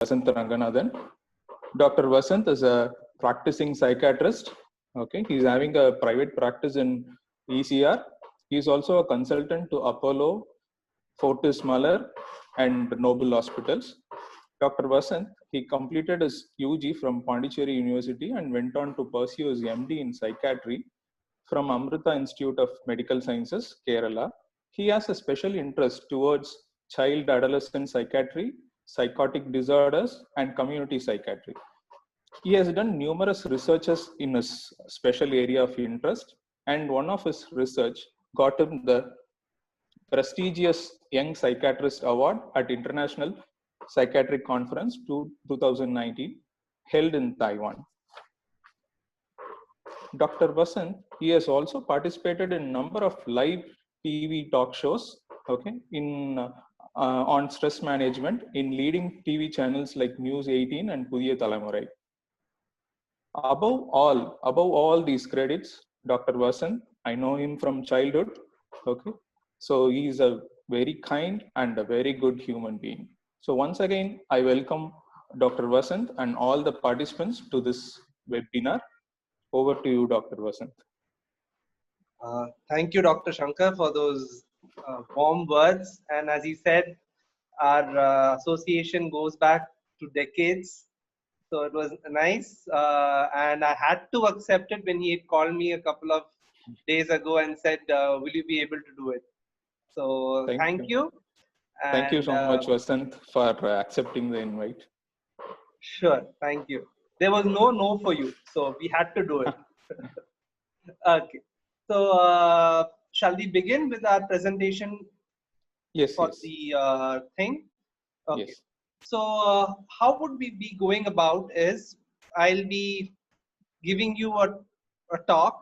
Vasanth Ranganathan. Dr. Vasanth is a practicing psychiatrist. Okay, he's having a private practice in ECR. He's also a consultant to Apollo, Fortis Malar, and Noble Hospitals. Dr. Vasanth, he completed his UG from Pondicherry University and went on to pursue his MD in psychiatry from Amrita Institute of Medical Sciences, Kerala. He has a special interest towards child adolescent psychiatry, psychotic disorders, and community psychiatry. He has done numerous researches in his special area of interest, and one of his research got him the prestigious Young Psychiatrist Award at International Psychiatric Conference 2019 held in Taiwan. Dr. Vasanth, he has also participated in a number of live TV talk shows, okay, on stress management in leading TV channels like News 18 and Pudhiya Thalamurai. Above all these credits, Dr. Vasanth, I know him from childhood, okay, so he is a very kind and a very good human being. So once again, I welcome Dr. Vasanth and all the participants to this webinar. Over to you, Dr. Vasanth. Thank you, Dr. Shankar, for those warm words. And as he said, our association goes back to decades. So it was nice. And I had to accept it when he had called me a couple of days ago and said, will you be able to do it? So thank you. Thank you so much, Vasanth, for accepting the invite. Sure, thank you. There was no for you, so we had to do it. Okay, so shall we begin with our presentation? Yes, for yes. The thing. Okay. Yes. So how would we be going about is I'll be giving you a talk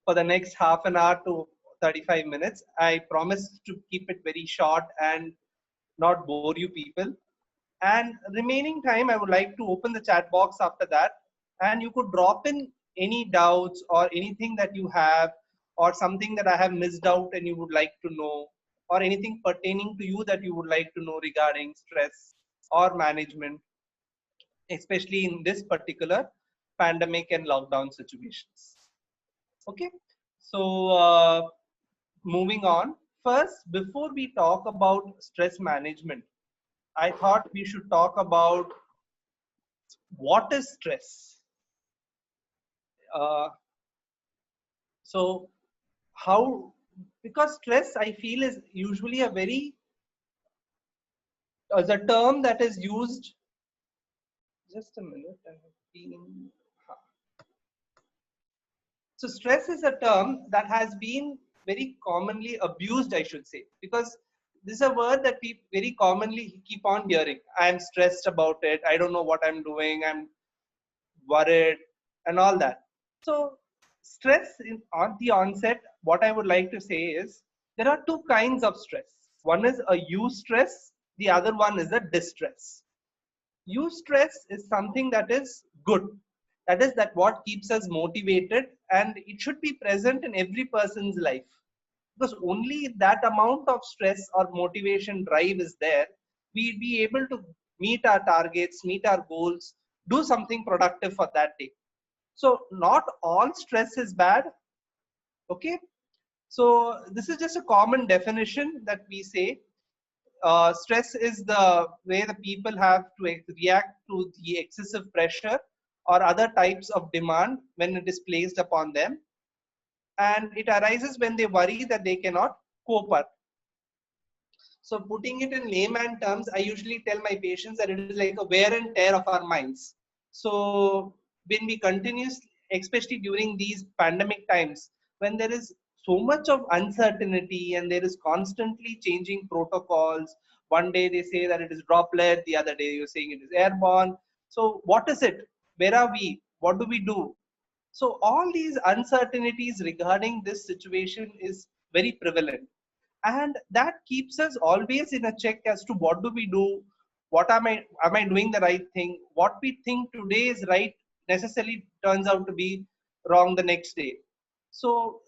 for the next half an hour to 35 minutes. I promise to keep it very short and not bore you people. And remaining time, I would like to open the chat box after that. And you could drop in any doubts or anything that you have or something that I have missed out and you would like to know, or anything pertaining to you that you would like to know regarding stress or management, especially in this particular pandemic and lockdown situations. Okay, so moving on. First, before we talk about stress management, I thought we should talk about what is stress. So how, because stress I feel is usually a very, as a term that is used, just a minute, so stress is a term that has been very commonly abused, I should say, because this is a word that we very commonly keep on hearing. I am stressed about it. I don't know what I'm doing. I'm worried and all that. So stress on the onset, what I would like to say is there are two kinds of stress. One is a eustress. The other one is a distress. Eustress is something that is good. That is that what keeps us motivated, and it should be present in every person's life. Because only that amount of stress or motivation drive is there, we'll be able to meet our targets, meet our goals, do something productive for that day. So not all stress is bad. Okay. So this is just a common definition that we say. Stress is the way the people have to react to the excessive pressure or other types of demand when it is placed upon them. And it arises when they worry that they cannot cope up. So putting it in layman terms, I usually tell my patients that it is like a wear and tear of our minds. So when we continuously, especially during these pandemic times, when there is so much of uncertainty and there is constantly changing protocols, one day they say that it is droplet, the other day you're saying it is airborne. So what is it? Where are we? What do we do? So all these uncertainties regarding this situation is very prevalent. And that keeps us always in a check as to what do we do, what am I doing the right thing, what we think today is right necessarily turns out to be wrong the next day. So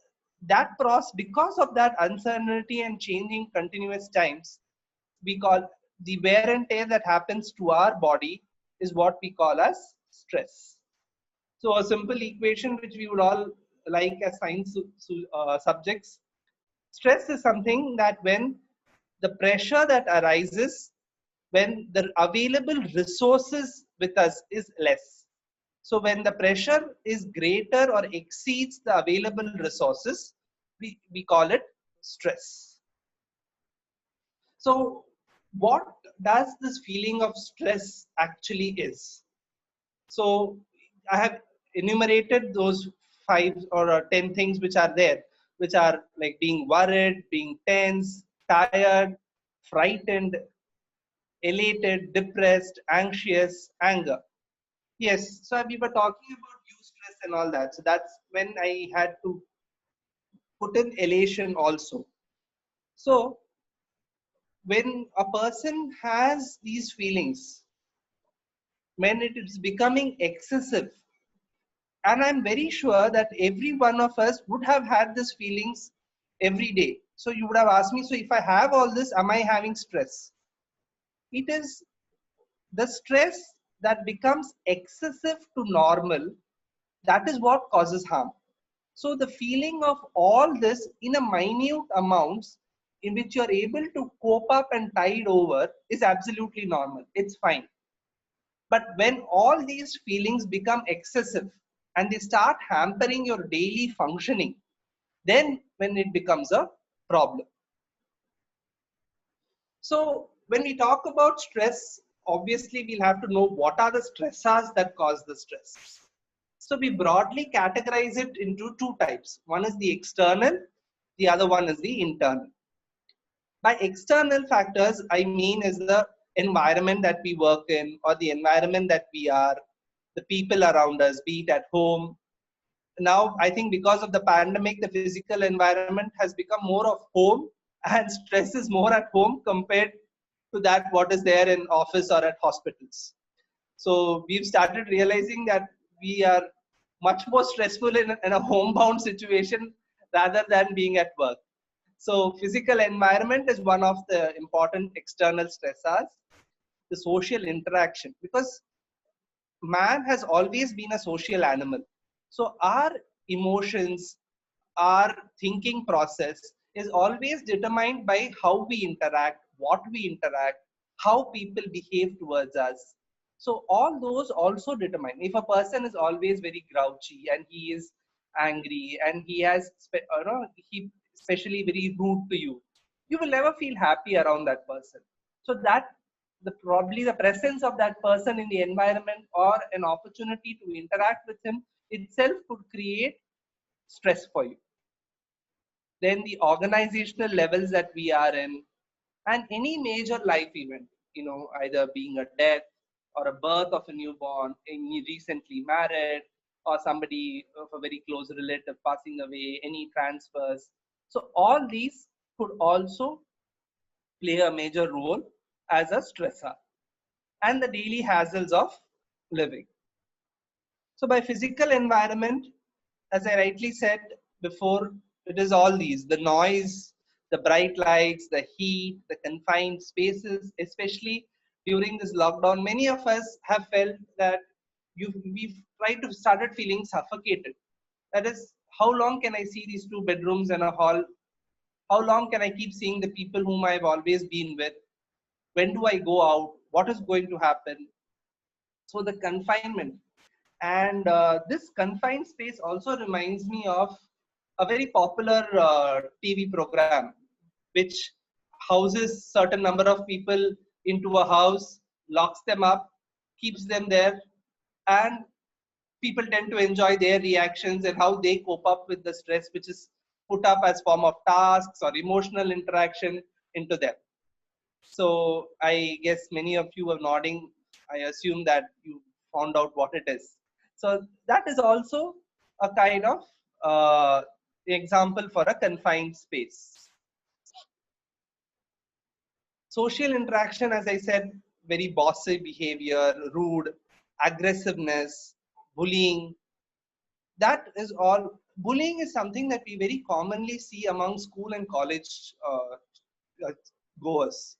that process, because of that uncertainty and changing continuous times, we call the wear and tear that happens to our body is what we call as stress. So a simple equation which we would all like as science subjects, stress is something that when the pressure that arises when the available resources with us is less. So when the pressure is greater or exceeds the available resources, we call it stress. So what does this feeling of stress actually is? So I have enumerated those 5 or 10 things which are there, which are like being worried, being tense, tired, frightened, elated, depressed, anxious, anger. Yes, so we were talking about eustress and all that. So that's when I had to put in elation also. So when a person has these feelings, when it is becoming excessive, and I'm very sure that every one of us would have had these feelings every day. So you would have asked me, so if I have all this, am I having stress? It is the stress that becomes excessive to normal, that is what causes harm. So the feeling of all this in a minute amounts in which you are able to cope up and tide over is absolutely normal. It's fine. But when all these feelings become excessive and they start hampering your daily functioning, then when it becomes a problem. So when we talk about stress, obviously we'll have to know what are the stressors that cause the stress. So we broadly categorize it into 2 types. One is the external, the other one is the internal. By external factors, I mean is the environment that we work in or the environment that we are, the people around us, be it at home. Now, I think because of the pandemic, the physical environment has become more of home and stress is more at home compared to that what is there in office or at hospitals. So we've started realizing that we are much more stressful in a homebound situation rather than being at work. So physical environment is one of the important external stressors. The social interaction, because man has always been a social animal. So our emotions, our thinking process is always determined by how we interact, what we interact, how people behave towards us. So all those also determine. If a person is always very grouchy and he is angry and he has, he especially very rude to you, you will never feel happy around that person. So that probably the presence of that person in the environment or an opportunity to interact with him itself could create stress for you. Then the organizational levels that we are in, and any major life event, either being a death or a birth of a newborn, any recently married, or somebody of a very close relative passing away, any transfers. So all these could also play a major role as a stressor, and the daily hassles of living. So by physical environment, as I rightly said before, it is all these: the noise, the bright lights, the heat, the confined spaces, especially during this lockdown. Many of us have felt that we've tried to started feeling suffocated. That is, how long can I see these 2 bedrooms and a hall? How long can I keep seeing the people whom I've always been with? When do I go out? What is going to happen? So the confinement. And this confined space also reminds me of a very popular TV program, which houses certain number of people into a house, locks them up, keeps them there, and people tend to enjoy their reactions and how they cope up with the stress which is put up as form of tasks or emotional interaction into them. So I guess many of you are nodding. I assume that you found out what it is. So that is also a kind of example for a confined space. Social interaction, as I said, very bossy behavior, rude, aggressiveness, bullying. That is all. Bullying is something that we very commonly see among school and college uh, goers.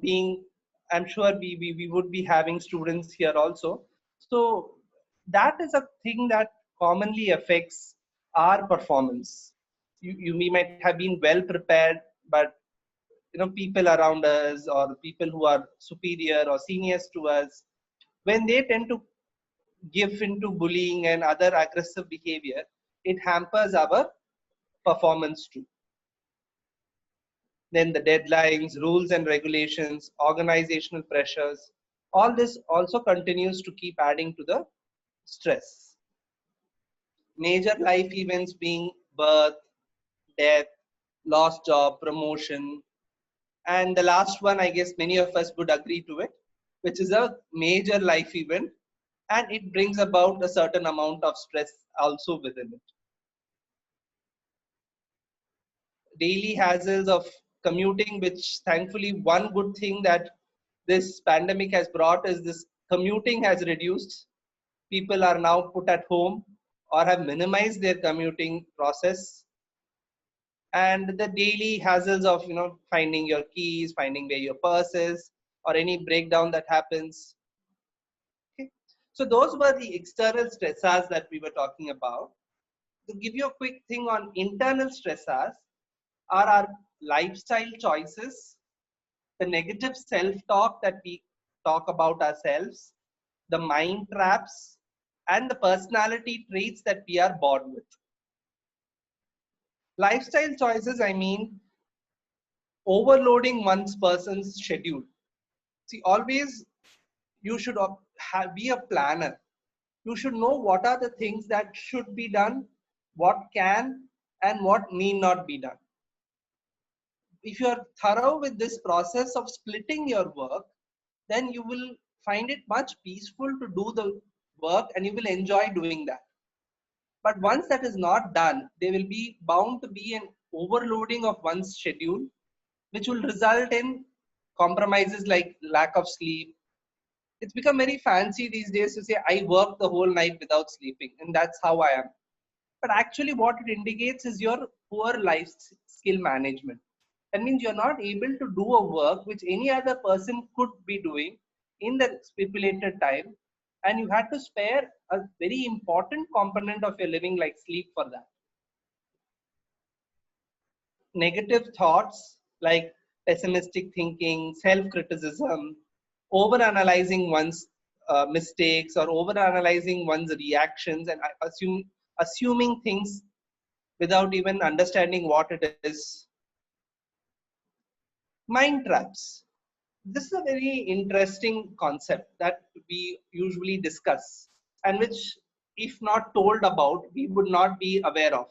being, I'm sure we would be having students here also. So that is a thing that commonly affects our performance. We might have been well prepared, but people around us or people who are superior or seniors to us, when they tend to give into bullying and other aggressive behavior, it hampers our performance too. Then the deadlines, rules and regulations, organizational pressures, all this also continues to keep adding to the stress. Major life events being birth, death, lost job, promotion, and the last one, I guess many of us would agree to it, which is a major life event, and it brings about a certain amount of stress also within it. Daily hassles of commuting, which thankfully one good thing that this pandemic has brought is this commuting has reduced. People are now put at home or have minimized their commuting process. And the daily hassles of finding your keys, finding where your purse is, or any breakdown that happens. Okay. So those were the external stressors that we were talking about. To give you a quick thing on internal stressors, are our lifestyle choices, the negative self-talk that we talk about ourselves, the mind traps, and the personality traits that we are born with. Lifestyle choices, I mean, overloading one's person's schedule. See, always you should be a planner. You should know what are the things that should be done, what can and what need not be done. If you are thorough with this process of splitting your work, then you will find it much peaceful to do the work and you will enjoy doing that. But once that is not done, there will be bound to be an overloading of one's schedule, which will result in compromises like lack of sleep. It's become very fancy these days to say, I work the whole night without sleeping, and that's how I am. But actually, what it indicates is your poor life skill management. That means you're not able to do a work which any other person could be doing in the stipulated time, and you had to spare a very important component of your living, like sleep, for that. Negative thoughts like pessimistic thinking, self-criticism, over-analyzing one's mistakes or over-analyzing one's reactions and assuming things without even understanding what it is. Mind traps. This is a very interesting concept that we usually discuss and which, if not told about, we would not be aware of.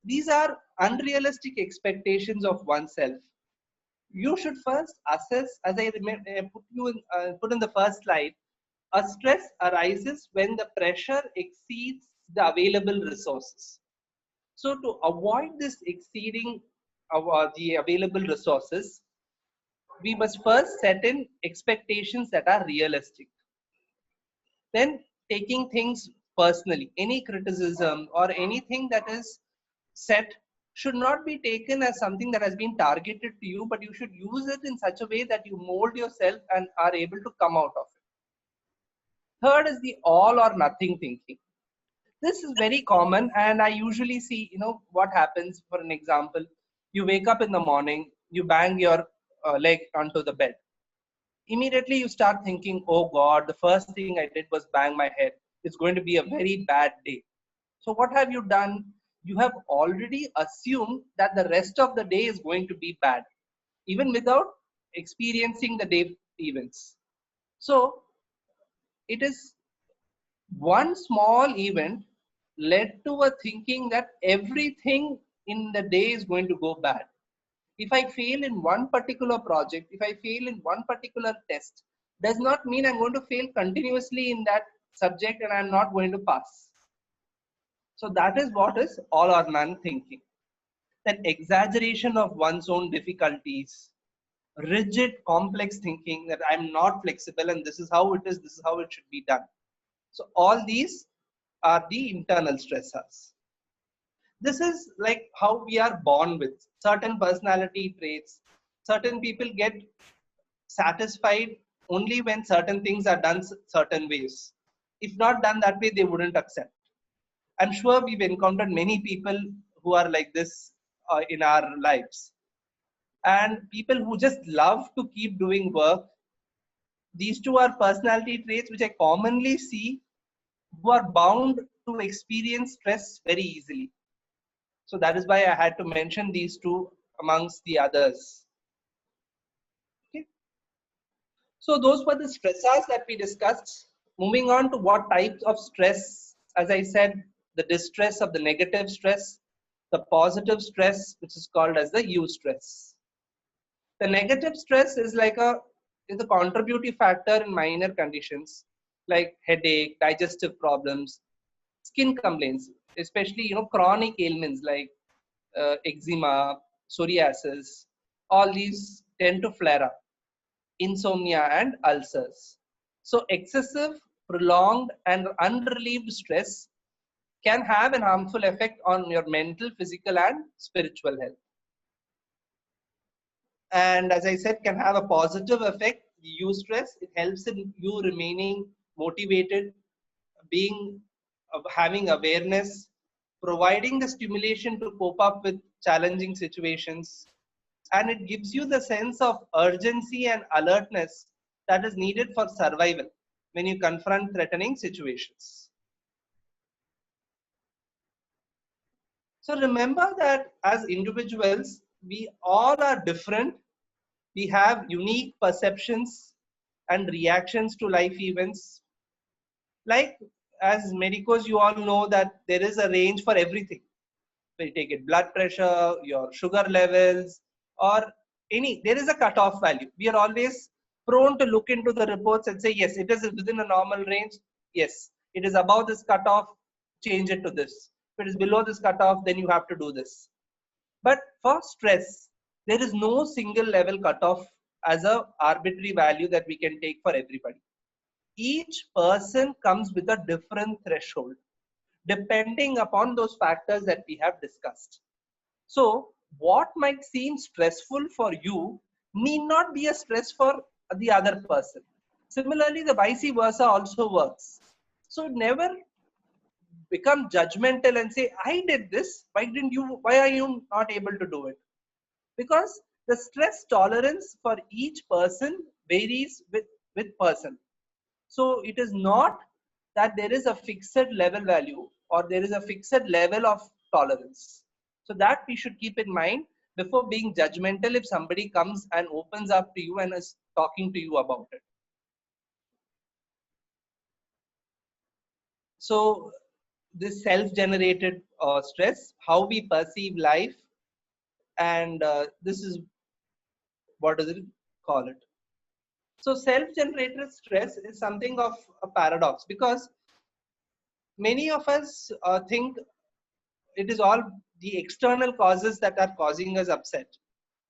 These are unrealistic expectations of oneself. You should first assess, as I put in the first slide, a stress arises when the pressure exceeds the available resources. So to avoid this exceeding the available resources, we must first set in expectations that are realistic. Then taking things personally, any criticism or anything that is set should not be taken as something that has been targeted to you, but you should use it in such a way that you mold yourself and are able to come out of it. Third is the all or nothing thinking. This is very common, and I usually see, what happens. For an example, you wake up in the morning, you bang your leg onto the bed. Immediately you start thinking, oh God, the first thing I did was bang my head. It's going to be a very bad day. So what have you done? You have already assumed that the rest of the day is going to be bad, even without experiencing the day events. So it is one small event led to a thinking that everything in the day is going to go bad. If I fail in one particular project, if I fail in one particular test, does not mean I'm going to fail continuously in that subject and I'm not going to pass. So that is what is all or none thinking. Then exaggeration of one's own difficulties, rigid, complex thinking that I'm not flexible and this is how it is, this is how it should be done. So all these are the internal stressors. This is like how we are born with certain personality traits, certain people get satisfied only when certain things are done certain ways. If not done that way, they wouldn't accept. I'm sure we've encountered many people who are like this in our lives. And people who just love to keep doing work. These two are personality traits which I commonly see who are bound to experience stress very easily. So that is why I had to mention these two amongst the others. Okay. So those were the stressors that we discussed. Moving on to what types of stress, as I said, the distress of the negative stress, the positive stress, which is called as the eustress. The negative stress is is a contributing factor in minor conditions like headache, digestive problems, skin complaints, especially chronic ailments like eczema, psoriasis. All these tend to flare up. Insomnia and ulcers. So excessive, prolonged, and unrelieved stress can have an harmful effect on your mental, physical, and spiritual health. And as I said, can have a positive effect. The eustress, it helps in you remaining motivated, being having awareness, providing the stimulation to cope up with challenging situations, and it gives you the sense of urgency and alertness that is needed for survival when you confront threatening situations. So remember that as individuals, we all are different. We have unique perceptions and reactions to life events. Like as medicos, you all know that there is a range for everything. When you take it, blood pressure, your sugar levels, or there is a cutoff value. We are always prone to look into the reports and say, yes, it is within a normal range. Yes, it is above this cutoff, change it to this. If it is below this cutoff, then you have to do this. But for stress, there is no single level cutoff as a arbitrary value that we can take for everybody. Each person comes with a different threshold depending upon those factors that we have discussed. So what might seem stressful for you need not be a stress for the other person. Similarly, the vice versa also works. So never become judgmental and say, I did this, why are you not able to do it? Because the stress tolerance for each person varies with person. So it is not that there is a fixed level value or there is a fixed level of tolerance. So that we should keep in mind before being judgmental if somebody comes and opens up to you and is talking to you about it. So this self-generated stress, how we perceive life, and this is, what does it call it? So self-generated stress is something of a paradox because many of us think it is all the external causes that are causing us upset.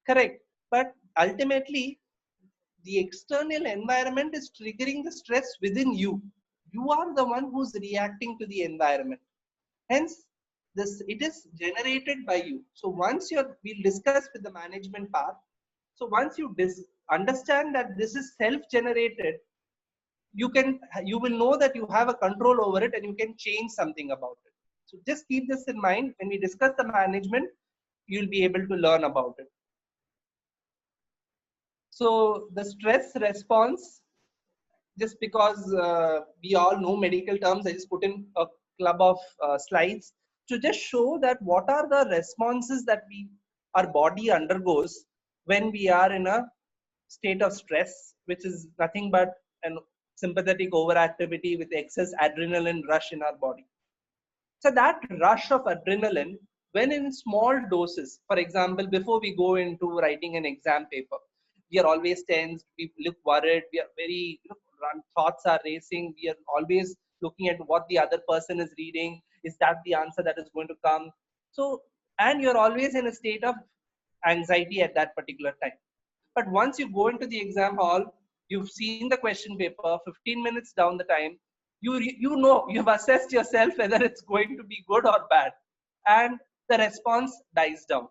Correct. But ultimately, the external environment is triggering the stress within you. You are the one who's reacting to the environment. Hence, it is generated by you. So we'll discuss with the management part. So once you understand that this is self-generated, you will know that you have a control over it and you can change something about it. So just keep this in mind. When we discuss the management, you'll be able to learn about it. So the stress response, just because we all know medical terms, I just put in a club of slides to just show that what are the responses that our body undergoes when we are in a state of stress, which is nothing but an sympathetic overactivity with excess adrenaline rush in our body. So that rush of adrenaline, when in small doses, for example, before we go into writing an exam paper, we are always tense, we look worried, we are very, thoughts are racing, we are always looking at what the other person is reading. Is that the answer that is going to come? So, and you're always in a state of anxiety at that particular time. But once you go into the exam hall, you've seen the question paper, 15 minutes down the time, you've assessed yourself whether it's going to be good or bad, and the response dies down.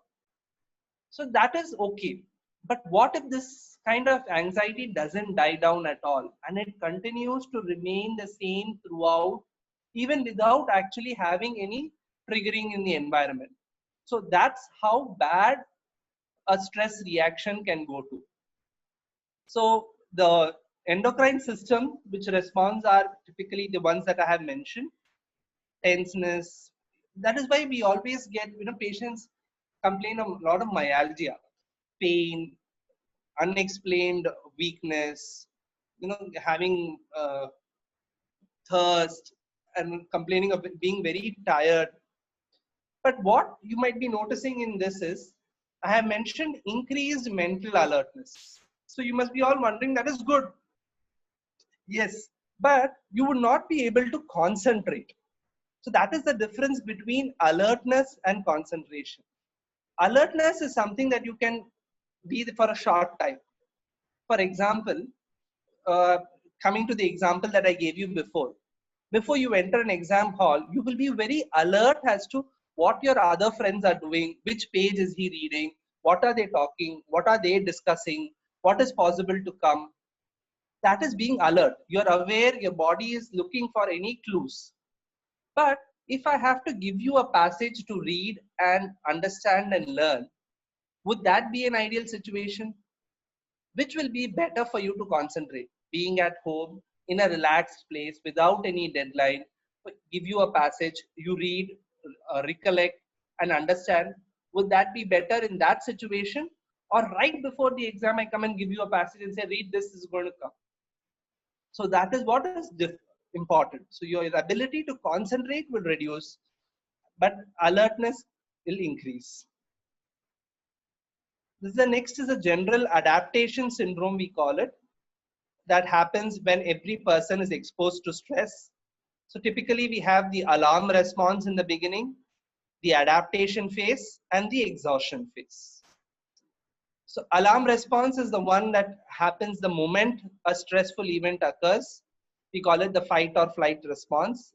So that is okay. But what if this kind of anxiety doesn't die down at all and it continues to remain the same throughout, even without actually having any triggering in the environment? So that's how bad a stress reaction can go to. So the endocrine system which responds are typically the ones that I have mentioned: tenseness. That is why we always get, patients complain a lot of myalgia, pain, unexplained weakness, having thirst, and complaining of being very tired. But what you might be noticing in this is, I have mentioned increased mental alertness. So you must be all wondering, that is good. Yes, but you would not be able to concentrate. So that is the difference between alertness and concentration. Alertness is something that you can be for a short time. For example, uh, coming to the example that I gave you before you enter an exam hall, you will be very alert as to what your other friends are doing, which page is he reading, what are they talking, what are they discussing, what is possible to come. That is being alert. You're aware, your body is looking for any clues. But if I have to give you a passage to read and understand and learn, would that be an ideal situation? Which will be better for you to concentrate? Being at home in a relaxed place without any deadline, give you a passage, you read, recollect, and understand. Would that be better in that situation? Or right before the exam, I come and give you a passage and say, read this, is going to come. So that is what is important. So your ability to concentrate will reduce, but alertness will increase. The next is a general adaptation syndrome, we call it, that happens when every person is exposed to stress. So typically we have the alarm response in the beginning, the adaptation phase, and the exhaustion phase. So alarm response is the one that happens the moment a stressful event occurs. We call it the fight or flight response,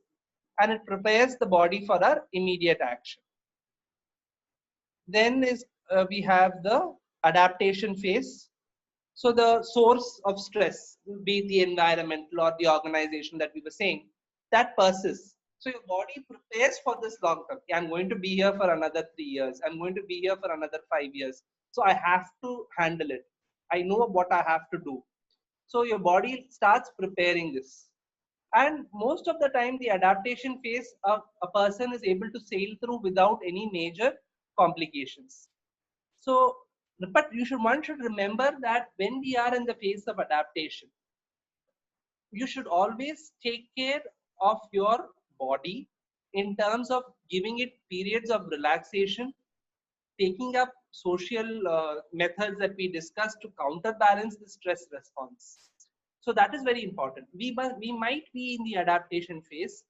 and it prepares the body for our immediate action. Then we have the adaptation phase. So the source of stress, be it the environment or the organization that we were saying, that persists. So your body prepares for this long term. I'm going to be here for another 3 years. I'm going to be here for another 5 years. So I have to handle it. I know what I have to do. So your body starts preparing this. And most of the time, the adaptation phase, a person is able to sail through without any major complications. So, but one should remember that when we are in the phase of adaptation, you should always take care of your body in terms of giving it periods of relaxation, taking up social methods that we discussed to counterbalance the stress response. So that is very important. We might be in the adaptation phase,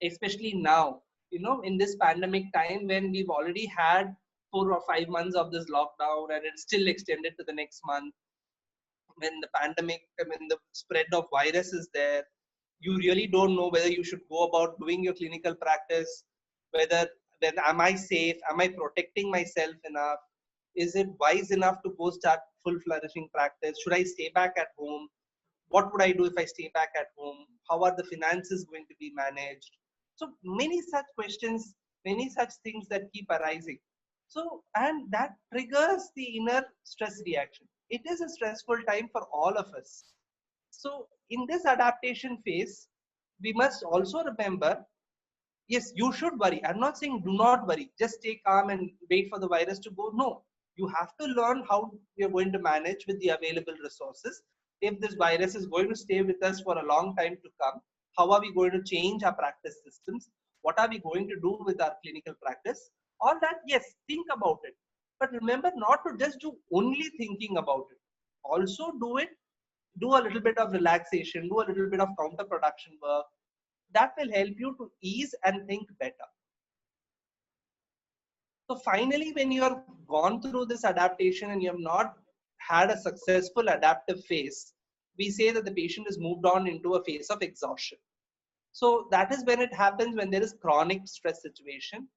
especially now, in this pandemic time when we've already had 4 or 5 months of this lockdown and it's still extended to the next month. When the pandemic, when the spread of virus is there, you really don't know whether you should go about doing your clinical practice, whether then am I safe, am I protecting myself enough, is it wise enough to go start full flourishing practice, should I stay back at home, what would I do if I stay back at home, how are the finances going to be managed. So many such questions, many such things that keep arising. So, and that triggers the inner stress reaction. It is a stressful time for all of us. So in this adaptation phase, we must also remember, yes, you should worry. I'm not saying do not worry. Just stay calm and wait for the virus to go. No, you have to learn how you're going to manage with the available resources. If this virus is going to stay with us for a long time to come, how are we going to change our practice systems? What are we going to do with our clinical practice? All that, yes, think about it. But remember not to just do only thinking about it. Also do a little bit of relaxation, do a little bit of counter production work. That will help you to ease and think better. So finally, when you have gone through this adaptation and you have not had a successful adaptive phase, we say that the patient is moved on into a phase of exhaustion. So that is when it happens, when there is chronic stress situation,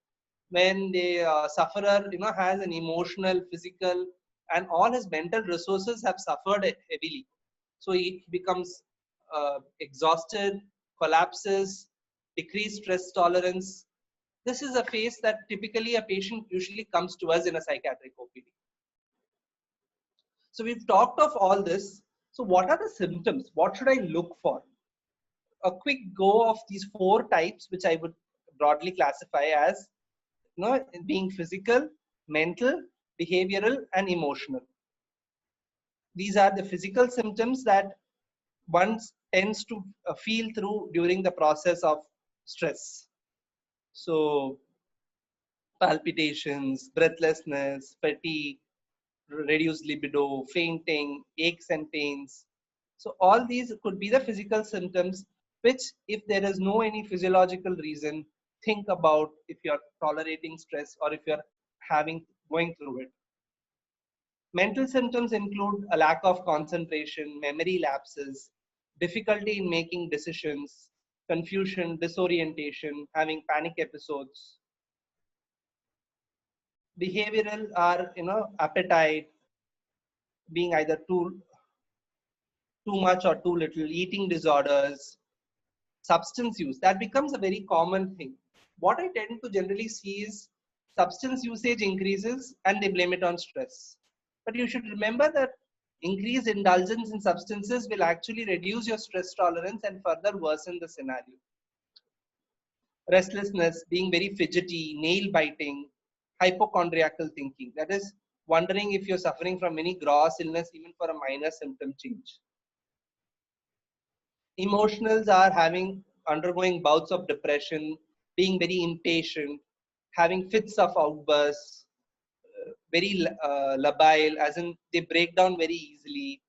when the sufferer has an emotional, physical, and all his mental resources have suffered heavily. So he becomes exhausted, collapses, decreased stress tolerance. This is a phase that typically a patient usually comes to us in a psychiatric OPD. So we've talked of all this. So what are the symptoms? What should I look for? A quick go of these 4 types, which I would broadly classify as, being physical, mental, behavioral, and emotional. These are the physical symptoms that one tends to feel through during the process of stress. So palpitations, breathlessness, fatigue, reduced libido, fainting, aches and pains. So all these could be the physical symptoms, which if there is no any physiological reason, think about if you're tolerating stress or if you're going through it. Mental symptoms include a lack of concentration, memory lapses, difficulty in making decisions, confusion, disorientation, having panic episodes. Behavioral are, appetite, being either too much or too little, eating disorders, substance use. That becomes a very common thing. What I tend to generally see is substance usage increases and they blame it on stress. But you should remember that increased indulgence in substances will actually reduce your stress tolerance and further worsen the scenario. Restlessness, being very fidgety, nail biting, hypochondriacal thinking. That is, wondering if you're suffering from any gross illness even for a minor symptom change. Emotionals are undergoing bouts of depression, being very impatient, having fits of outbursts, very labile, as in they break down very easily,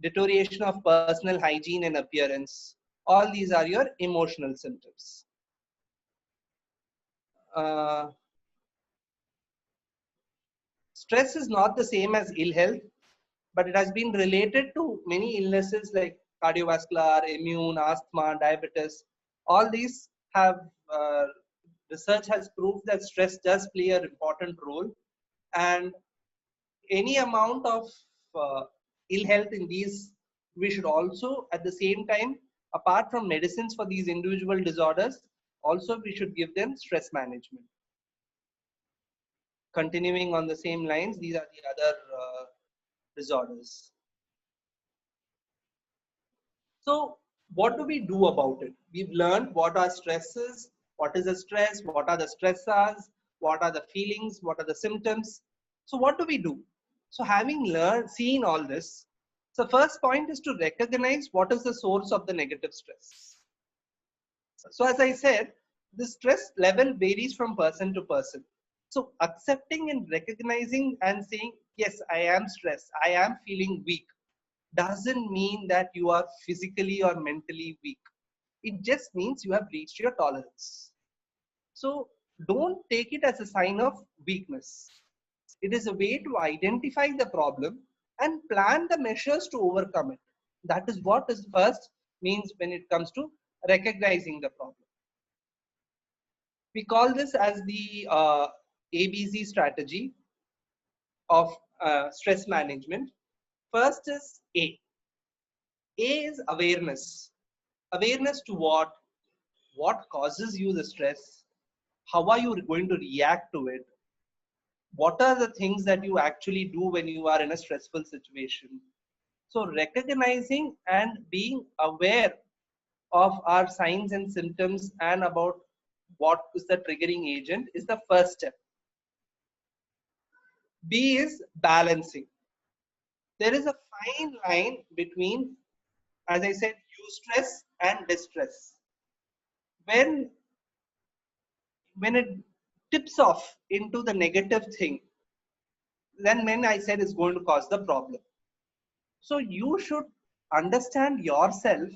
deterioration of personal hygiene and appearance. All these are your emotional symptoms. Stress is not the same as ill health, but it has been related to many illnesses like cardiovascular, immune, asthma, diabetes. All these have research has proved that stress does play an important role, and any amount of ill health in these, we should also at the same time, apart from medicines for these individual disorders, also we should give them stress management. Continuing on the same lines, these are the other disorders. So what do we do about it? We've learned what are stresses, what is a stress, what are the stressors, what are the feelings, what are the symptoms. So what do we do? So having seen all this, so first point is to recognize what is the source of the negative stress. So as I said, the stress level varies from person to person. So accepting and recognizing and saying, yes, I am stressed, I am feeling weak, doesn't mean that you are physically or mentally weak. It just means you have reached your tolerance. So don't take it as a sign of weakness. It is a way to identify the problem and plan the measures to overcome it. That is what is first means when it comes to recognizing the problem. We call this as the ABC strategy of stress management. First is A. A is awareness. Awareness to what? What causes you the stress? How are you going to react to it? What are the things that you actually do when you are in a stressful situation? So recognizing and being aware of our signs and symptoms and about what is the triggering agent is the first step. B is balancing. There is a fine line between, as I said, eustress and distress. When it tips off into the negative thing, then when I said it's going to cause the problem. So you should understand yourself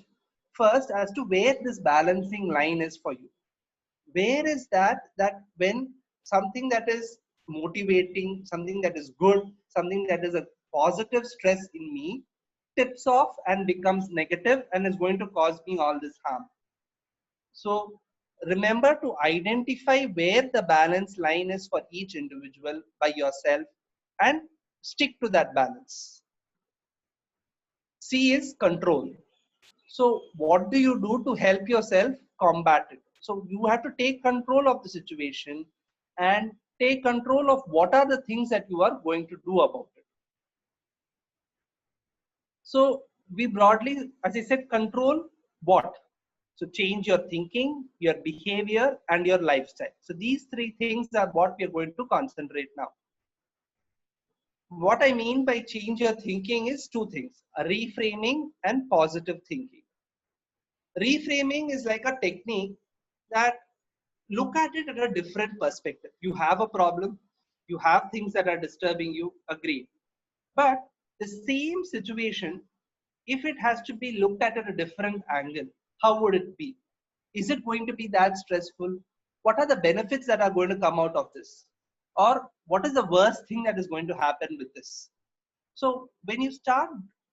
first as to where this balancing line is for you. Where is that when something that is motivating, something that is good, something that is a positive stress in me tips off and becomes negative and is going to cause me all this harm. So remember to identify where the balance line is for each individual by yourself and Stick to that balance. C is control. So what do you do to help yourself combat it? So you have to take control of the situation and take control of what are the things that you are going to do about it. So we broadly, as I said, control what? So change your thinking, your behavior, and your lifestyle. So these three things are what we are going to concentrate now. What I mean by change your thinking is two things: reframing and positive thinking. Reframing is like a technique that look at it at a different perspective. You have a problem, you have things that are disturbing you, agreed. But the same situation, if it has to be looked at a different angle, how would it be? Is it going to be that stressful? What are the benefits that are going to come out of this? Or what is the worst thing that is going to happen with this? So when you start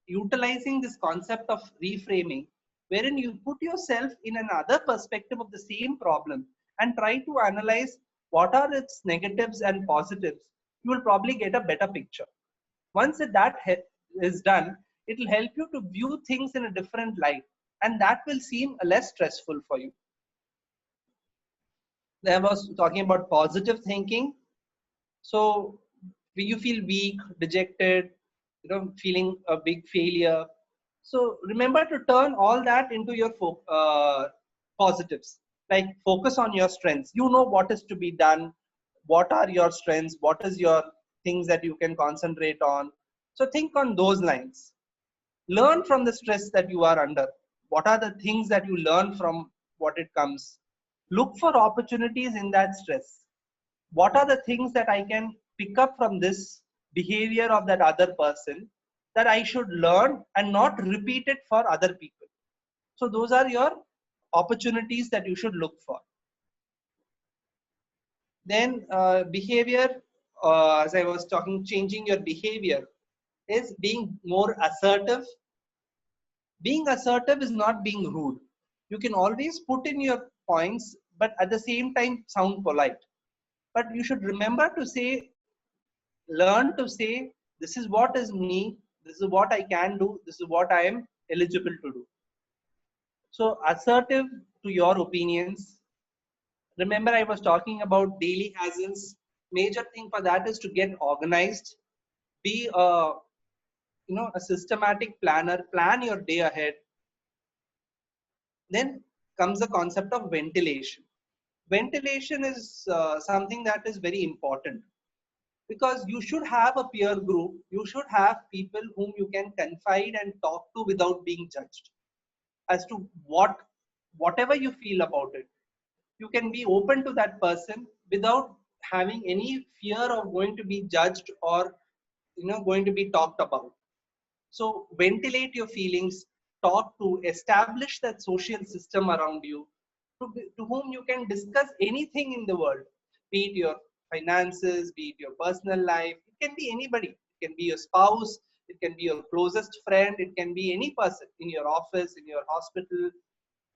utilizing this concept of reframing, wherein you put yourself in another perspective of the same problem and try to analyze what are its negatives and positives, you will probably get a better picture. Once that is done, it will help you to view things in a different light, and that will seem less stressful for you. I was talking about positive thinking. So you feel weak, dejected, feeling a big failure. So remember to turn all that into your positives. Like focus on your strengths. You know what is to be done. What are your strengths? What is your things that you can concentrate on? So think on those lines. Learn from the stress that you are under. What are the things that you learn from what it comes? Look for opportunities in that stress. What are the things that I can pick up from this behavior of that other person that I should learn and not repeat it for other people? So those are your opportunities that you should look for. Then behavior, as I was talking, changing your behavior is being more assertive. Being assertive is not being rude. You can always put in your points, but at the same time sound polite. But you should remember to say, learn to say, this is what is me, this is what I can do, this is what I am eligible to do. So assertive to your opinions. Remember, I was talking about daily hassles. Major thing for that is to get organized, be a systematic planner, plan your day ahead. Then comes the concept of ventilation. Ventilation is something that is very important, because you should have a peer group. You should have people whom you can confide and talk to without being judged as to whatever you feel about it. You can be open to that person without having any fear of going to be judged or going to be talked about. So ventilate your feelings, talk to, establish that social system around you to whom you can discuss anything in the world, be it your finances, be it your personal life. It can be anybody. It can be your spouse, it can be your closest friend, it can be any person in your office, in your hospital,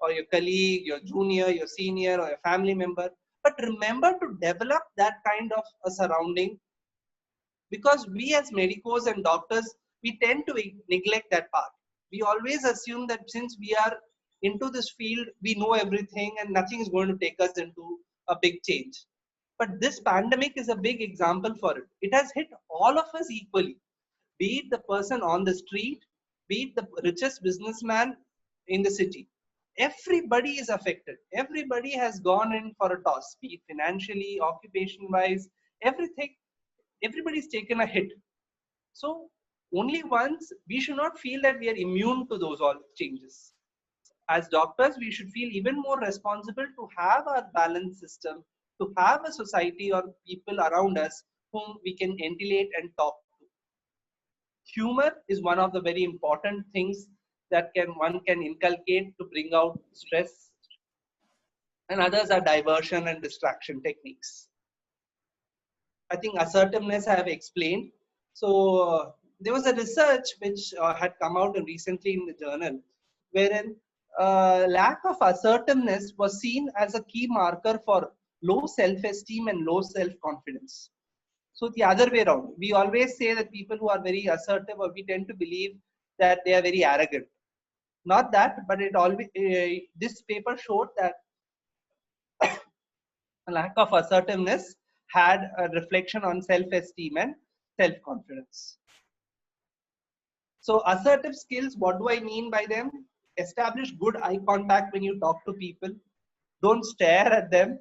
or your colleague, your junior, your senior, or your family member. But remember to develop that kind of a surrounding, because we as medicos and doctors, we tend to neglect that part. We always assume that since we are into this field, we know everything and nothing is going to take us into a big change. But this pandemic is a big example for it. It has hit all of us equally, be it the person on the street, be it the richest businessman in the city. Everybody is affected. Everybody has gone in for a toss, be it financially, occupation wise, everything. Everybody's taken a hit. So only once, we should not feel that we are immune to those all changes. As doctors, we should feel even more responsible to have our balance system, to have a society or people around us whom we can ventilate and talk to. Humor is one of the very important things that one can inculcate to bring out stress, and others are diversion and distraction techniques. I think assertiveness I have explained. So there was a research which had come out recently in the journal, wherein lack of assertiveness was seen as a key marker for low self-esteem and low self-confidence. So the other way around, we always say that people who are very assertive, or we tend to believe that they are very arrogant. Not that, but it always this paper showed that a lack of assertiveness had a reflection on self-esteem and self-confidence. So assertive skills, what do I mean by them? Establish good eye contact when you talk to people. Don't stare at them.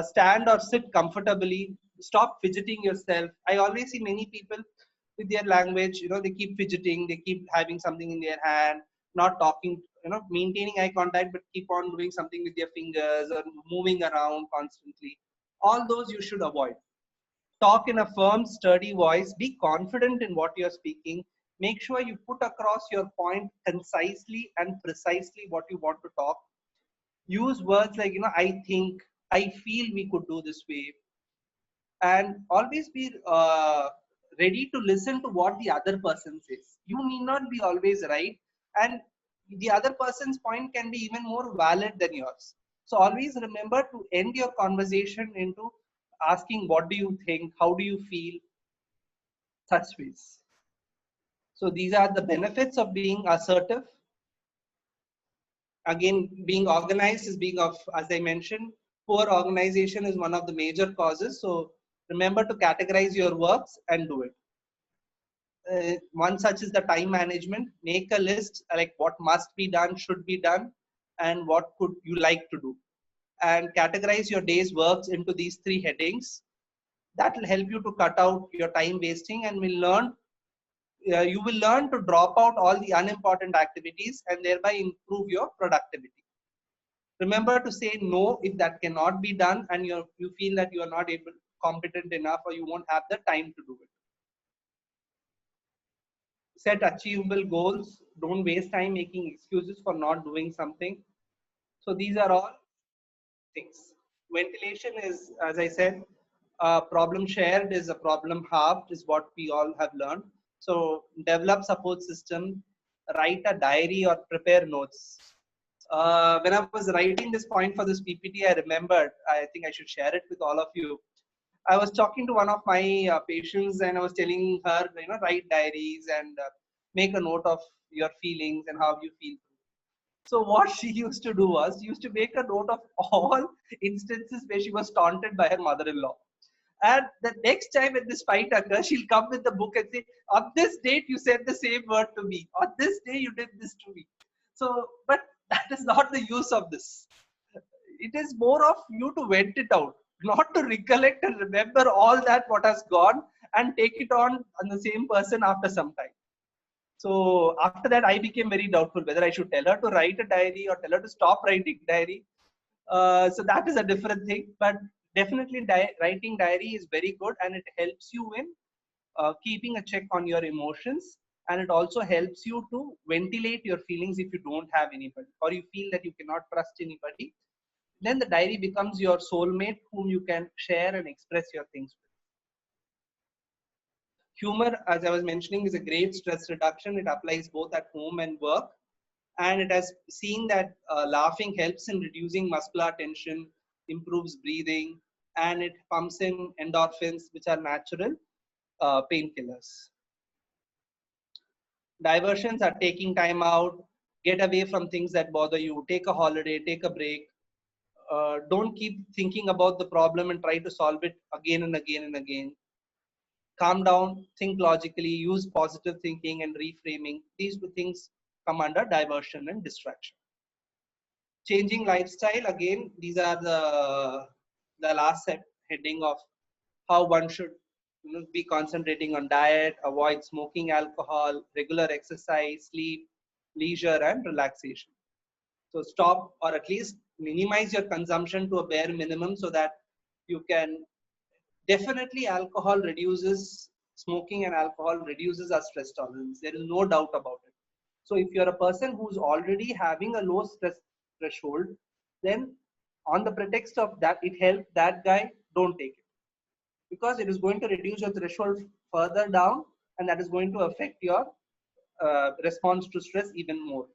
Stand or sit comfortably. Stop fidgeting yourself. I always see many people with their language, they keep fidgeting, they keep having something in their hand, not talking, maintaining eye contact, but keep on doing something with their fingers or moving around constantly. All those you should avoid. Talk in a firm, sturdy voice. Be confident in what you're speaking. Make sure you put across your point concisely and precisely what you want to talk. Use words like, I think, I feel we could do this way. And always be ready to listen to what the other person says. You need not be always right. And the other person's point can be even more valid than yours. So always remember to end your conversation into asking, what do you think? How do you feel? Such ways. So these are the benefits of being assertive. Again, being organized is being of, as I mentioned, poor organization is one of the major causes. So remember to categorize your works and do it. One such is the time management. Make a list like what must be done, should be done, and what could you like to do. And categorize your day's works into these 3 headings. That will help you to cut out your time wasting, and you will learn to drop out all the unimportant activities and thereby improve your productivity. Remember to say no if that cannot be done and you feel that you are not competent enough, or you won't have the time to do it. Set achievable goals. Don't waste time making excuses for not doing something. So these are all things. Ventilation is, as I said, problem shared is a problem halved, is what we all have learned. So develop support system, write a diary or prepare notes. When I was writing this point for this PPT, I remembered, I think I should share it with all of you. I was talking to one of my patients, and I was telling her, write diaries and make a note of your feelings and how you feel. So what she used to do was, she used to make a note of all instances where she was taunted by her mother-in-law. And the next time when this fight occurs, she'll come with the book and say, on this date, you said the same word to me. On this day, you did this to me. So, but that is not the use of this. It is more of you to vent it out, not to recollect and remember all that what has gone and take it on the same person after some time. So after that, I became very doubtful whether I should tell her to write a diary or tell her to stop writing diary. So that is a different thing. But definitely writing diary is very good, and it helps you in keeping a check on your emotions. And it also helps you to ventilate your feelings if you don't have anybody, or you feel that you cannot trust anybody. Then the diary becomes your soulmate whom you can share and express your things with. Humor, as I was mentioning, is a great stress reduction. It applies both at home and work. And it has seen that laughing helps in reducing muscular tension, improves breathing, and it pumps in endorphins, which are natural painkillers. Diversions are taking time out, get away from things that bother you, take a holiday, take a break. Don't keep thinking about the problem and try to solve it again and again and again. Calm down, think logically, use positive thinking and reframing. These two things come under diversion and distraction. Changing lifestyle, again, these are the last heading of how one should be concentrating on diet, avoid smoking, alcohol, regular exercise, sleep, leisure, and relaxation. So stop, or at least minimize your consumption to a bare minimum, so that you can definitely, alcohol reduces, smoking and alcohol reduces our stress tolerance. There is no doubt about it. So if you're a person who's already having a low stress threshold, then on the pretext of that it helped that guy, don't take it, because it is going to reduce your threshold further down, and that is going to affect your response to stress even more.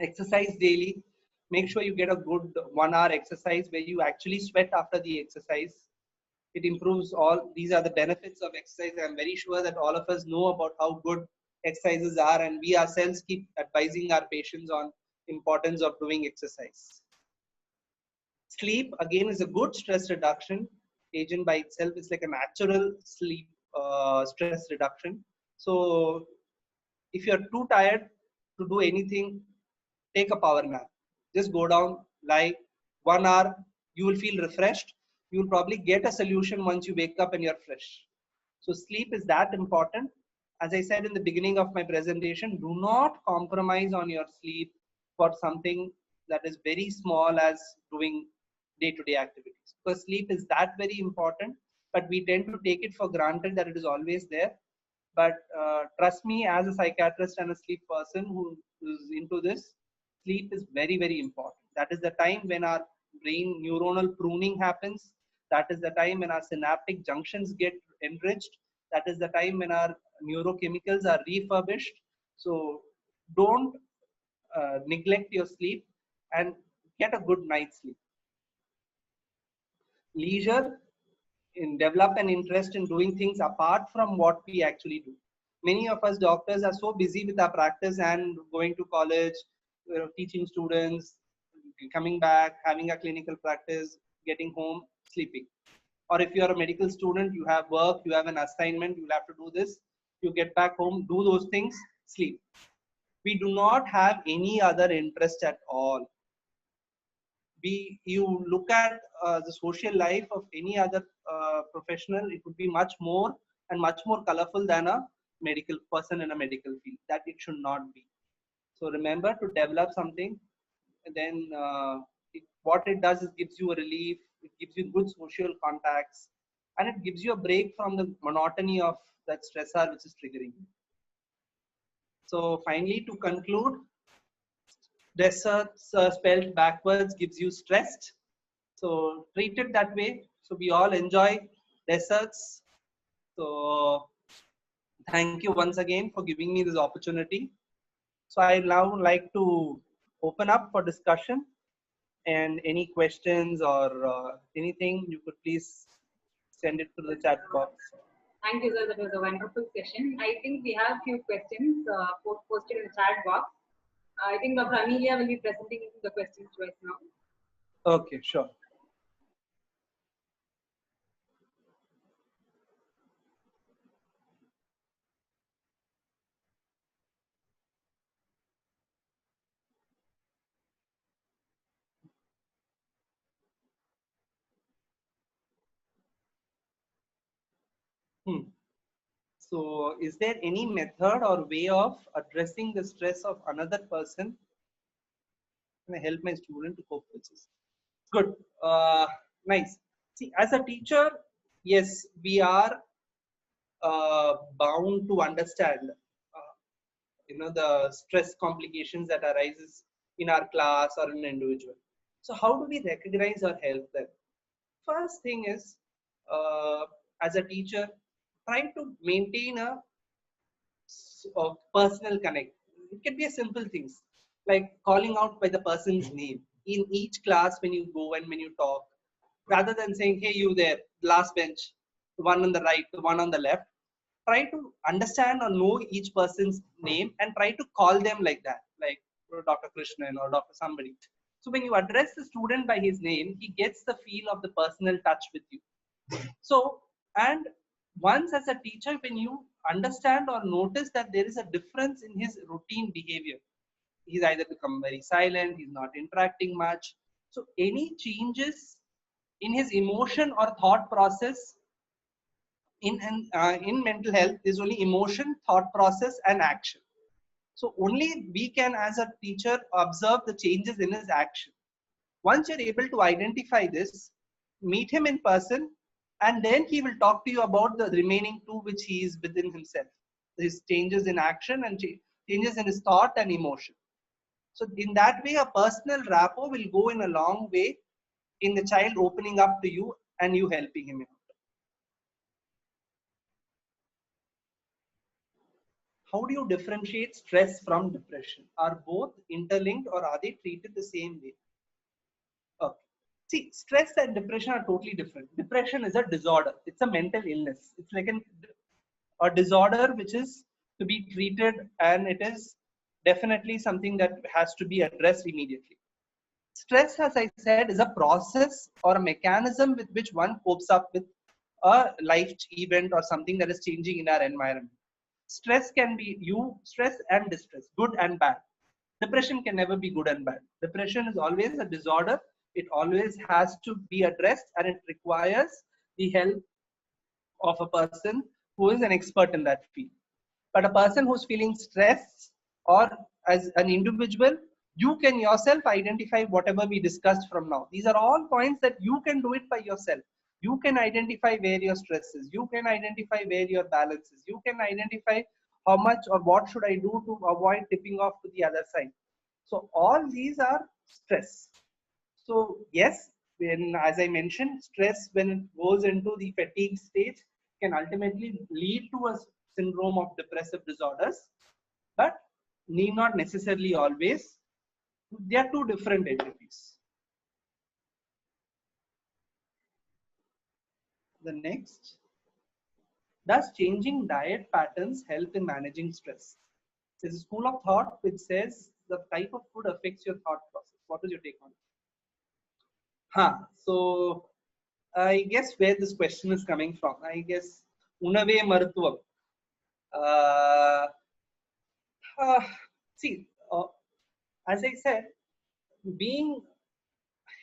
Exercise daily. Make sure you get a good 1 hour exercise where you actually sweat after the exercise. It improves all. These are the benefits of exercise. I'm very sure that all of us know about how good exercises are, and we ourselves keep advising our patients on importance of doing exercise. Sleep again is a good stress reduction agent by itself. It's like a natural sleep stress reduction. So if you're too tired to do anything, take a power nap. Just go down, lie 1 hour. You will feel refreshed. You will probably get a solution once you wake up and you're fresh. So sleep is that important. As I said in the beginning of my presentation, do not compromise on your sleep for something that is very small as doing day-to-day activities. Because sleep is that very important, but we tend to take it for granted that it is always there. But trust me, as a psychiatrist and a sleep person who is into this, sleep is very, very important. That is the time when our brain neuronal pruning happens. That is the time when our synaptic junctions get enriched. That is the time when our neurochemicals are refurbished. So don't neglect your sleep and get a good night's sleep. Leisure, in develop an interest in doing things apart from what we actually do. Many of us doctors are so busy with our practice and going to college, teaching students, coming back, having a clinical practice, getting home, sleeping. Or if you are a medical student, you have work, you have an assignment, you'll have to do this. You get back home, do those things, sleep. We do not have any other interest at all. You look at the social life of any other professional, it would be much more and much more colorful than a medical person in a medical field. That it should not be. So remember to develop something, and then what it does is gives you a relief, it gives you good social contacts, and it gives you a break from the monotony of that stressor which is triggering you. So finally, to conclude, deserts spelled backwards gives you stressed. So treat it that way. So we all enjoy deserts. So thank you once again for giving me this opportunity. So I now like to open up for discussion, and any questions or anything you could please send it to the chat box. Thank you, sir. That was a wonderful session. I think we have few questions posted in the chat box. I think Dr. Amelia will be presenting the questions to us now. Okay, sure. So is there any method or way of addressing the stress of another person? Can I help my student to cope with this? Good. Nice. See, as a teacher, yes, we are bound to understand, the stress complications that arises in our class or in an individual. So how do we recognize or help them? First thing is, as a teacher, trying to maintain a personal connect. It can be a simple things like calling out by the person's name in each class when you go and when you talk, rather than saying, "Hey, you there, last bench, the one on the right, the one on the left." Try to understand or know each person's name and try to call them like that, like Dr. Krishnan or Dr. somebody. So when you address the student by his name, he gets the feel of the personal touch with you. So, and once as a teacher, when you understand or notice that there is a difference in his routine behavior, he's either become very silent, he's not interacting much. So any changes in his emotion or thought process, in mental health, there's only emotion, thought process, and action. So only we can, as a teacher, observe the changes in his action. Once you're able to identify this, meet him in person, and then he will talk to you about the remaining two which he is within himself. His changes in action and changes in his thought and emotion. So in that way, a personal rapport will go in a long way in the child opening up to you and you helping him out. How do you differentiate stress from depression? Are both interlinked or are they treated the same way? Okay. See, stress and depression are totally different. Depression is a disorder. It's a mental illness. It's like a disorder which is to be treated, and it is definitely something that has to be addressed immediately. Stress, as I said, is a process or a mechanism with which one copes up with a life event or something that is changing in our environment. Stress can be stress and distress, good and bad. Depression can never be good and bad. Depression is always a disorder. It always has to be addressed, and it requires the help of a person who is an expert in that field. But a person who's feeling stressed, or as an individual, you can yourself identify whatever we discussed from now. These are all points that you can do it by yourself. You can identify where your stress is. You can identify where your balance is. You can identify how much or what should I do to avoid tipping off to the other side. So all these are stress. So yes, when, as I mentioned, stress when it goes into the fatigue stage can ultimately lead to a syndrome of depressive disorders, but need not necessarily always. They are two different entities. The next, does changing diet patterns help in managing stress? There's a school of thought which says the type of food affects your thought process. What is your take on it? So I guess where this question is coming from, I guess Unave Maruthuvam. Uh, see, as I said, being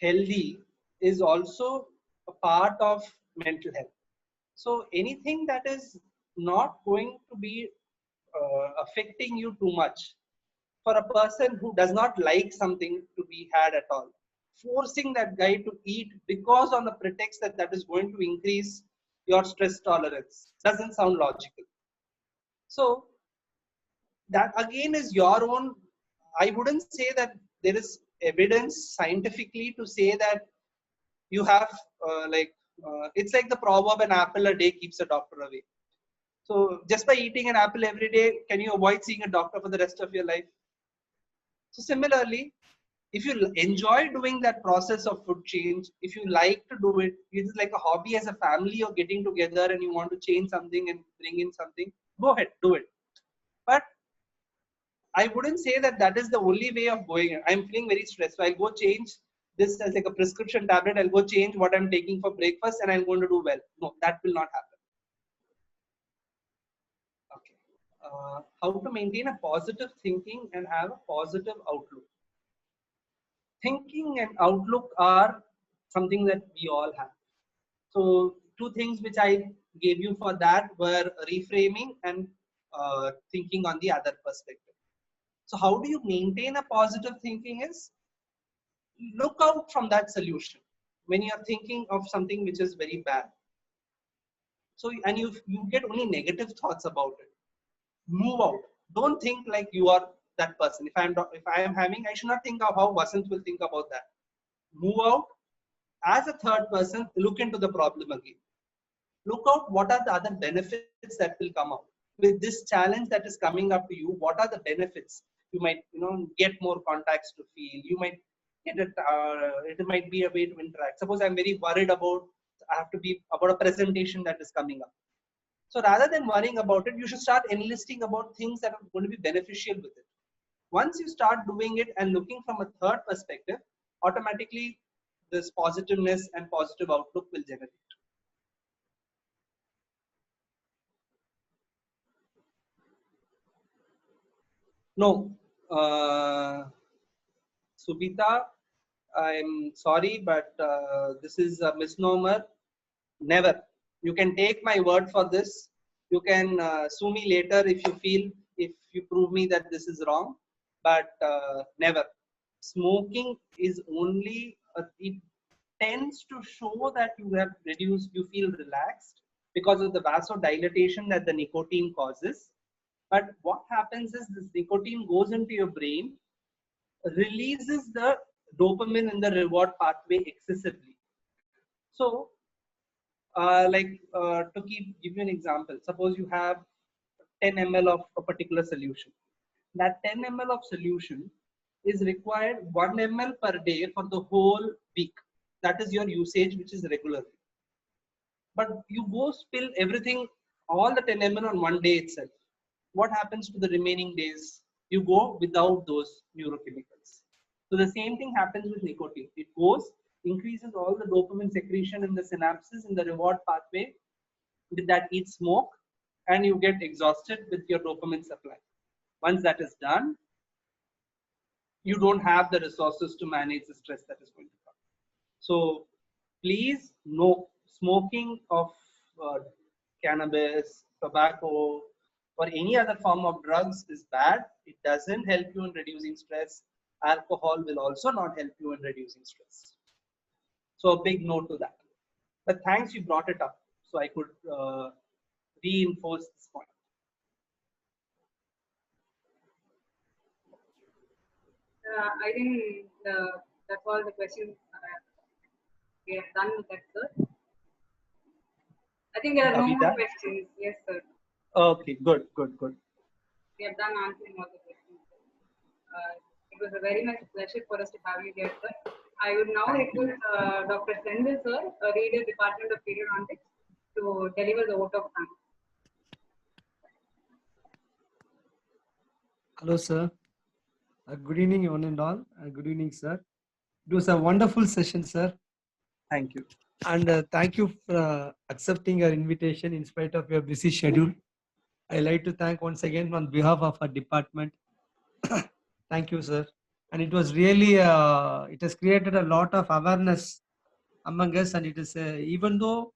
healthy is also a part of mental health. So anything that is not going to be affecting you too much, for a person who does not like something to be had at all, forcing that guy to eat because on the pretext that that is going to increase your stress tolerance doesn't sound logical. So that again is your own. I wouldn't say that there is evidence scientifically to say that you have it's like the proverb, an apple a day keeps a doctor away. So just by eating an apple every day, can you avoid seeing a doctor for the rest of your life? So similarly, if you enjoy doing that process of food change, if you like to do it, it is like a hobby as a family, you're getting together and you want to change something and bring in something, go ahead, do it. But I wouldn't say that that is the only way of going. I'm feeling very stressed, so I'll go change this as like a prescription tablet. I'll go change what I'm taking for breakfast and I'm going to do well. No, that will not happen. Okay. How to maintain a positive thinking and have a positive outlook. Thinking and outlook are something that we all have. So two things which I gave you for that were reframing and thinking on the other perspective. So how do you maintain a positive thinking is, look out from that solution when you are thinking of something which is very bad. So, and you get only negative thoughts about it. Move out. Don't think like you are that person. If I am having, I should not think of how Vasanth will think about that. Move out. As a third person, look into the problem again. Look out what are the other benefits that will come out. With this challenge that is coming up to you, what are the benefits? You might, get more contacts to feel. You might get it might be a way to interact. Suppose I'm very worried about, I have to be about a presentation that is coming up. So rather than worrying about it, you should start enlisting about things that are going to be beneficial with it. Once you start doing it and looking from a third perspective, automatically this positiveness and positive outlook will generate. No, Subita, I'm sorry, but this is a misnomer. Never. You can take my word for this. You can sue me later if you prove me that this is wrong, but never. Smoking is only, it tends to show that you have reduced, you feel relaxed because of the vasodilatation that the nicotine causes. But what happens is this nicotine goes into your brain, releases the dopamine in the reward pathway excessively. So, to give you an example, suppose you have 10 ml of a particular solution. That 10 ml of solution is required 1 ml per day for the whole week. that is your usage, which is regular. But you go spill everything, all the 10 ml on one day itself. What happens to the remaining days? You go without those neurochemicals. So the same thing happens with nicotine. It goes, increases all the dopamine secretion in the synapses in the reward pathway. With that, eat smoke, and you get exhausted with your dopamine supply. Once that is done, you don't have the resources to manage the stress that is going to come. So please, no smoking of cannabis, tobacco, or any other form of drugs is bad. It doesn't help you in reducing stress. Alcohol will also not help you in reducing stress. So a big no to that. But thanks you brought it up, so I could reinforce this point. I think that's all the questions we have done with that, sir. I think there are no more questions. Yes, sir. Okay, good. We have done answering all the questions. It was a very much pleasure for us to have you here, sir. I would now request Dr. Sendil, sir, Reader, Department of Pediatrics, to deliver the vote of thanks. Hello, sir. Good evening, one and all. Good evening, sir. It was a wonderful session, sir. Thank you. And thank you for accepting our invitation in spite of your busy schedule. I'd like to thank once again on behalf of our department. Thank you, sir. And it was really, it has created a lot of awareness among us. And it is, even though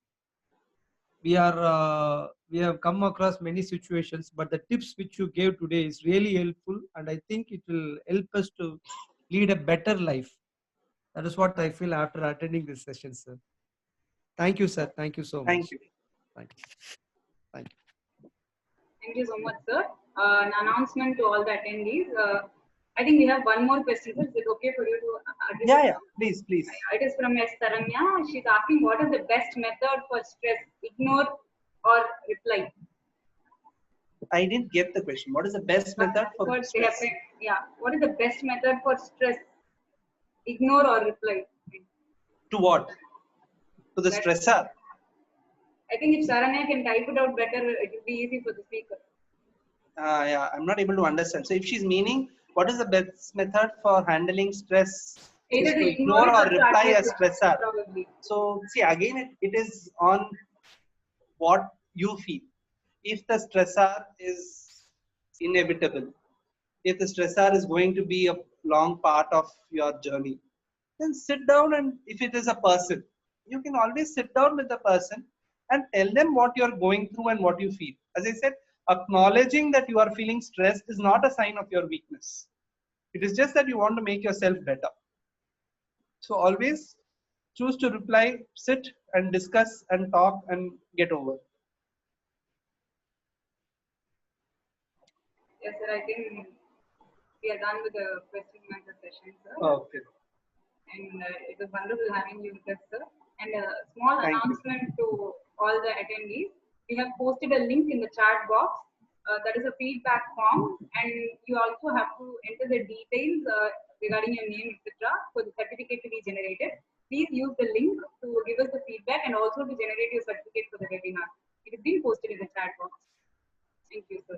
we have come across many situations, but the tips which you gave today is really helpful. And I think it will help us to lead a better life. That is what I feel after attending this session, sir. Thank you, sir. Thank you so much. Thank you. Thank you. Thank you. Thank you so much, sir. An announcement to all the attendees. I think we have one more question. Is it okay for you to address? Yeah. Please. It is from S. Taranya. She's asking, what is the best method for stress? Ignore or reply? I didn't get the question. What is the best method for stress? Yeah. What is the best method for stress? Ignore or reply? To what? To the stressor? I think if Saranya can type it out better, it will be easy for the speaker. Yeah, I'm not able to understand. So if she's meaning, what is the best method for handling stress? Either to ignore or reply a stressor. Probably. So see, again, it is on what you feel. If the stressor is inevitable, if the stressor is going to be a long part of your journey, then sit down, and if it is a person, you can always sit down with the person and tell them what you're going through and what you feel. As I said, acknowledging that you are feeling stressed is not a sign of your weakness. It is just that you want to make yourself better. So always choose to reply, sit and discuss and talk and get over. Yes, sir. I think we are done with the question and answer session, sir. Okay. And it was wonderful having you with us, sir. And a small announcement to all the attendees. We have posted a link in the chat box. That is a feedback form, and you also have to enter the details regarding your name, etc., for the certificate to be generated. Please use the link to give us the feedback and also to generate your certificate for the webinar. It is being posted in the chat box. Thank you, sir.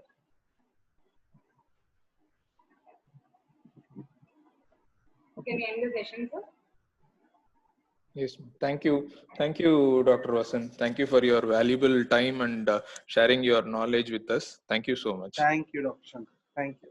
Can we end the session, sir? Yes, thank you. Thank you, Dr. Vasanth. Thank you for your valuable time and sharing your knowledge with us. Thank you so much. Thank you, Dr. Shankar. Thank you.